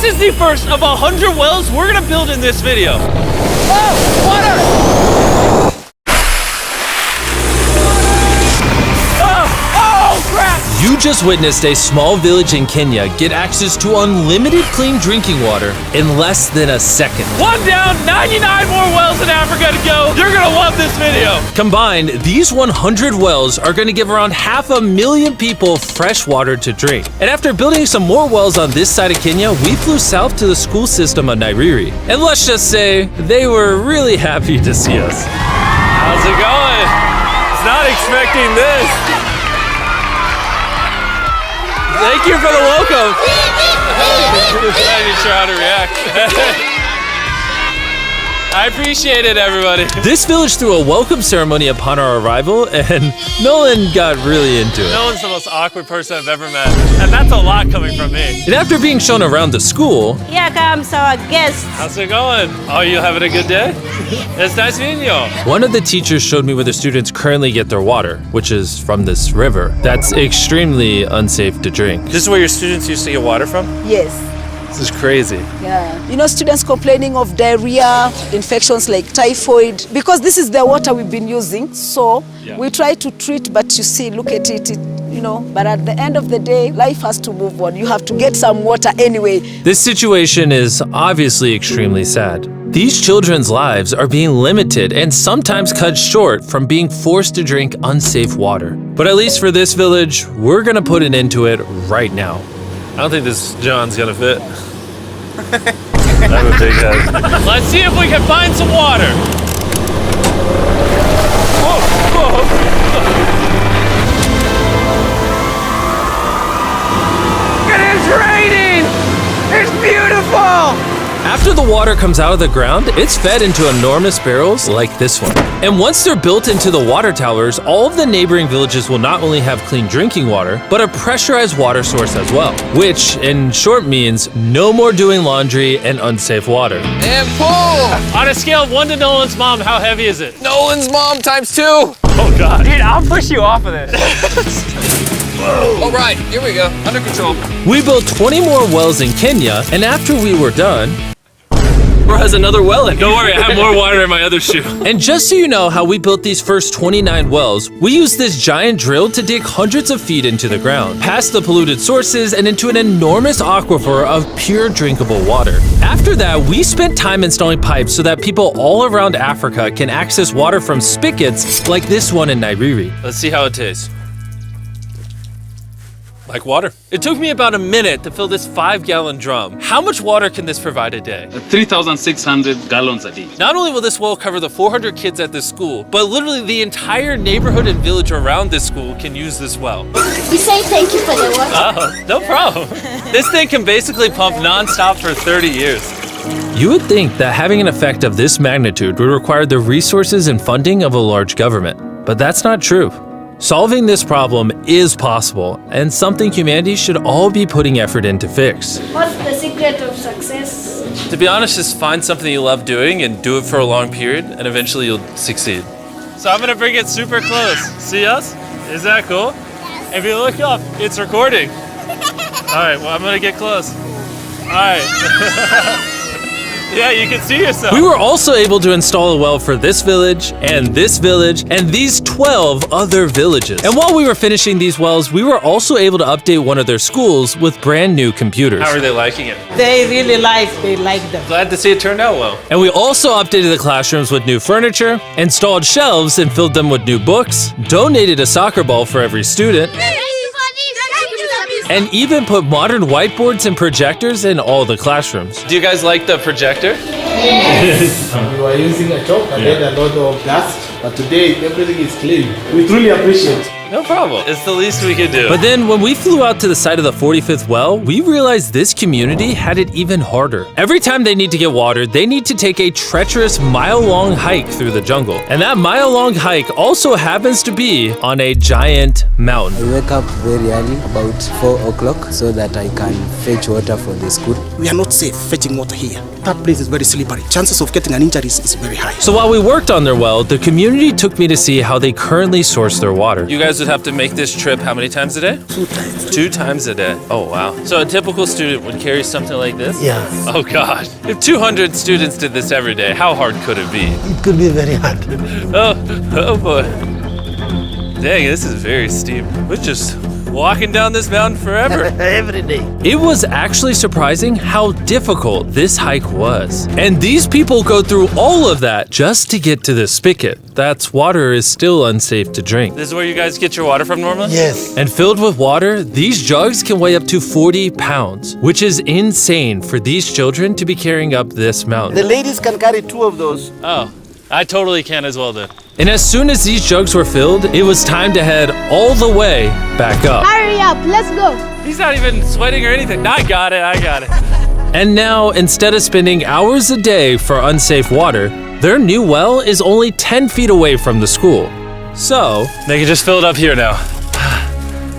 This is the first of 100 wells we're gonna build in this video. Oh, water! Oh, crap! You just witnessed a small village in Kenya get access to unlimited clean drinking water in less than a second. One down, 99 more wells in Africa to go. You're gonna love this video. Combined, these 100 wells are going to give around 500,000 people fresh water to drink. And after building some more wells on this side of Kenya, we flew south to the school system of Nairiri. And let's just say, they were really happy to see us. How's it going? Was not expecting this. Thank you for the welcome. I'm not even sure how to react. I appreciate it, everybody. This village threw a welcome ceremony upon our arrival, and Nolan got really into it. Nolan's the most awkward person I've ever met, and that's a lot coming from me. And after being shown around the school, Here comes our guest. How's it going? Oh, you having a good day? It's nice meeting you. one of the teachers showed me where the students currently get their water, which is from this river. That's extremely unsafe to drink. This is where your students used to get water from? Yes. This is crazy. Yeah. You know, students complaining of diarrhea, infections like typhoid, because this is the water we've been using. So we try to treat, but you see, look at it, but at the end of the day, life has to move on. You have to get some water anyway. This situation is obviously extremely sad. These children's lives are being limited and sometimes cut short from being forced to drink unsafe water. But at least for this village, we're gonna put an end to it right now. I don't think this John's gonna fit. I'm a big head. Let's see if we can find some water. Whoa. It is raining! It's beautiful! After the water comes out of the ground, it's fed into enormous barrels like this one. And once they're built into the water towers, all of the neighboring villages will not only have clean drinking water, but a pressurized water source as well. Which, in short, means no more doing laundry and unsafe water. And pull! On a scale of 1 to Nolan's mom, how heavy is it? Nolan's mom times 2. Oh God. Dude, I'll push you off of this. All right, here we go. Under control. We built 20 more wells in Kenya, and after we were done, Bro has another well in. Don't worry, I have more water in my other shoe. and just so you know how we built these first 29 wells, we used this giant drill to dig hundreds of feet into the ground, past the polluted sources and into an enormous aquifer of pure drinkable water. After that, we spent time installing pipes so that people all around Africa can access water from spigots like this one in Nairiri. Let's see how it tastes. Like water. It took me about a minute to fill this 5-gallon drum. How much water can this provide a day? 3,600 gallons a day. Not only will this well cover the 400 kids at this school, but literally the entire neighborhood and village around this school can use this well. We say thank you for the water. Oh, no problem. This thing can basically pump non-stop for 30 years. You would think that having an effect of this magnitude would require the resources and funding of a large government, but that's not true. Solving this problem is possible, and something humanity should all be putting effort in to fix. What's the secret of success? To be honest, just find something you love doing and do it for a long period, and eventually you'll succeed. So I'm gonna bring it super close. See us? Is that cool? Yes. If you look up, it's recording. All right, well, I'm gonna get close. All right. Yeah, you can see yourself. We were also able to install a well for this village, and these 12 other villages. And while we were finishing these wells, we were also able to update one of their schools with brand new computers. How are they liking it? They like them. Glad to see it turned out well. And we also updated the classrooms with new furniture, installed shelves and filled them with new books, donated a soccer ball for every student, and even put modern whiteboards and projectors in all the classrooms. Do you guys like the projector? We were using a chalk and then a lot of dust, but today everything is clean. We truly appreciate it. No problem. It's the least we could do. But then when we flew out to the site of the 45th well, we realized this community had it even harder. Every time they need to get water, they need to take a treacherous mile-long hike through the jungle. And that mile-long hike also happens to be on a giant mountain. I wake up very early, about 4 o'clock, so that I can fetch water for the school. We are not safe fetching water here. That place is very slippery. Chances of getting an injury is very high. So while we worked on their well, the community took me to see how they currently source their water. You guys would have to make this trip how many times a day? 2 times. 2 times a day. Oh, wow. So a typical student would carry something like this? Yes. Oh, gosh. If 200 students did this every day, how hard could it be? It could be very hard. Oh boy. Dang, this is very steep. We're just walking down this mountain forever. Every day. It was actually surprising how difficult this hike was. And these people go through all of that just to get to this spigot. That's water is still unsafe to drink. This is where you guys get your water from normally? Yes. And filled with water, these jugs can weigh up to 40 pounds, which is insane for these children to be carrying up this The mountain. ladies can carry 2 of those. Oh, I totally can as well then. And as soon as these jugs were filled, it was time to head all the way back up. Hurry up, let's go. He's not even sweating or anything. I got it. And now, instead of spending hours a day for unsafe water, their new well is only 10 feet away from the school. So, They can just fill it up here now.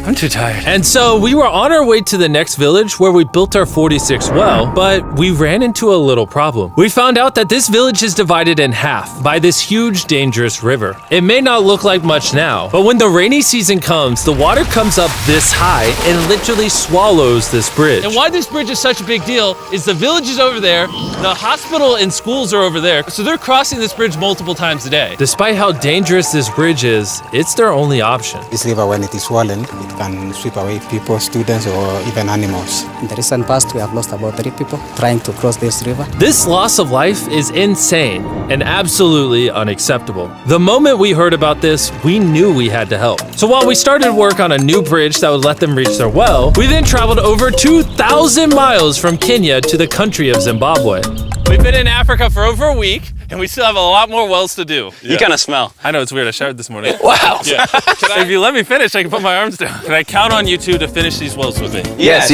I'm too tired. and so we were on our way to the next village where we built our 46th well, but we ran into a little problem. We found out that this village is divided in half by this huge, dangerous river. It may not look like much now, but when the rainy season comes, the water comes up this high and literally swallows this bridge. And why this bridge is such a big deal is the village is over there, the hospital and schools are over there, so they're crossing this bridge multiple times a day. Despite how dangerous this bridge is, it's their only option. This river, when it is swollen, it can sweep away people, students, or even animals. In the recent past, we have lost about 3 people trying to cross this river. This loss of life is insane and absolutely unacceptable. The moment we heard about this, we knew we had to help. So while we started work on a new bridge that would let them reach their well, we then traveled over 2,000 miles from Kenya to the country of Zimbabwe. We've been in Africa for over a week, and we still have a lot more wells to do. You kind of smell. I know, it's weird. I showered this morning. Wow. Yeah. If you let me finish, I can put my arms down. Can I count on you two to finish these wells with me? Yes.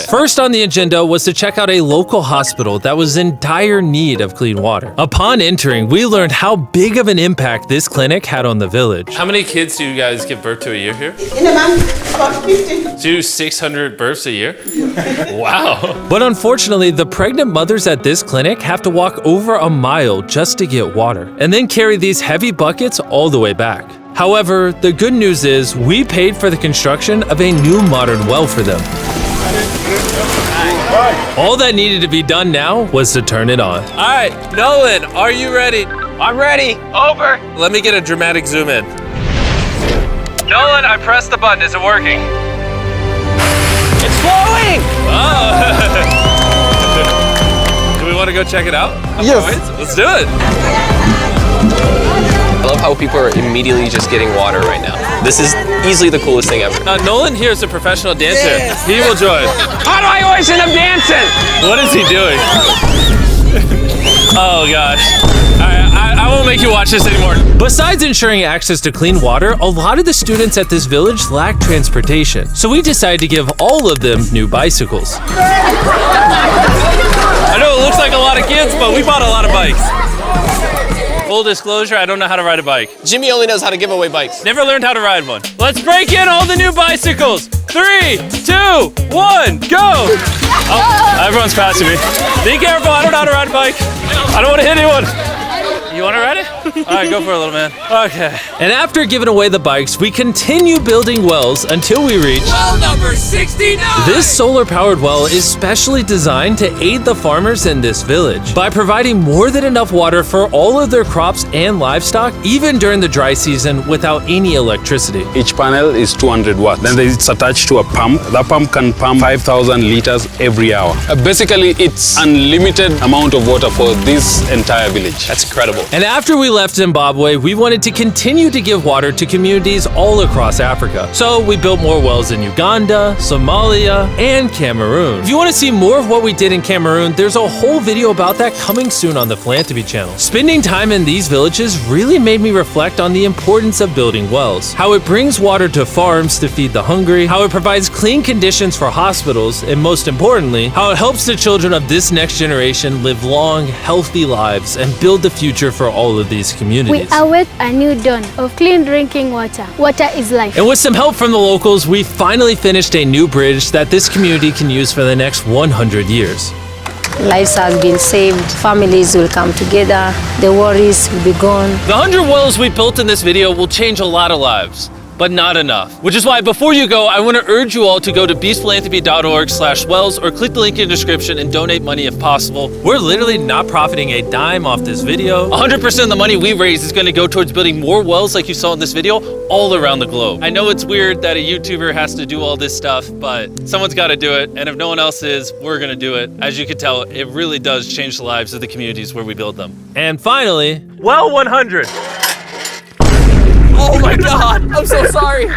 First on the agenda was to check out a local hospital that was in dire need of clean water. Upon entering, we learned how big of an impact this clinic had on the village. How many kids do you guys give birth to a year here? In a month, about 50. Do 600 births a year? Wow. But unfortunately, the pregnant mothers at this clinic have to walk over a mile just to get water, and then carry these heavy buckets all the way back. However, the good news is we paid for the construction of a new modern well for them. All that needed to be done now was to turn it on. All right, Nolan, are you ready? I'm ready. Over. Let me get a dramatic zoom in. Nolan, I pressed the button. Is it working? It's flowing. Do we want to go check it out? Yes. Let's do it. I love how people are immediately just getting water right now. This is easily the coolest thing ever. Nolan here is a professional dancer. He will join. How do I always end up dancing? What is he doing? Oh gosh. I won't make you watch this anymore. Besides ensuring access to clean water, a lot of the students at this village lack transportation. So we decided to give all of them new bicycles. I know it looks like a lot of kids, but we bought a lot of bikes. Full disclosure, I don't know how to ride a bike. Jimmy only knows how to give away bikes. Never learned how to ride one. Let's break in all the new bicycles. 3, 2, 1, go! Oh, everyone's passing me. Be careful, I don't know how to ride a bike. I don't want to hit anyone. You want to ride it? All right, go for it, little man. Okay. And after giving away the bikes, we continue building wells until we reach Well number 69. This solar-powered well is specially designed to aid the farmers in this village by providing more than enough water for all of their crops and livestock, even during the dry season without any electricity. Each panel is 200 watts. Then it's attached to a pump. The pump can pump 5,000 liters every hour. Basically, it's unlimited amount of water for this entire village. That's incredible. And after we left Zimbabwe, we wanted to continue to give water to communities all across Africa. So we built more wells in Uganda, Somalia, and Cameroon. If you want to see more of what we did in Cameroon, there's a whole video about that coming soon on the Philanthropy channel. Spending time in these villages really made me reflect on the importance of building wells, how it brings water to farms to feed the hungry, how it provides clean conditions for hospitals, and most importantly, how it helps the children of this next generation live long, healthy lives and build the future for all of these communities. We await a new dawn of clean drinking water. Water is life. And with some help from the locals, we finally finished a new bridge that this community can use for the next 100 years. Lives has been saved, families will come together, the worries will be gone. The 100 wells we built in this video will change a lot of lives. but not enough. Which is why before you go, I want to urge you all to go to beastphilanthropy.org/wells or click the link in the description and donate money if possible. We're literally not profiting a dime off this video. 100% of the money we raise is going to go towards building more wells like you saw in this video all around the globe. I know it's weird that a YouTuber has to do all this stuff, but someone's got to do it. And if no one else is, we're going to do it. As you can tell, it really does change the lives of the communities where we build them. And finally, well 100. Oh my God, I'm so sorry.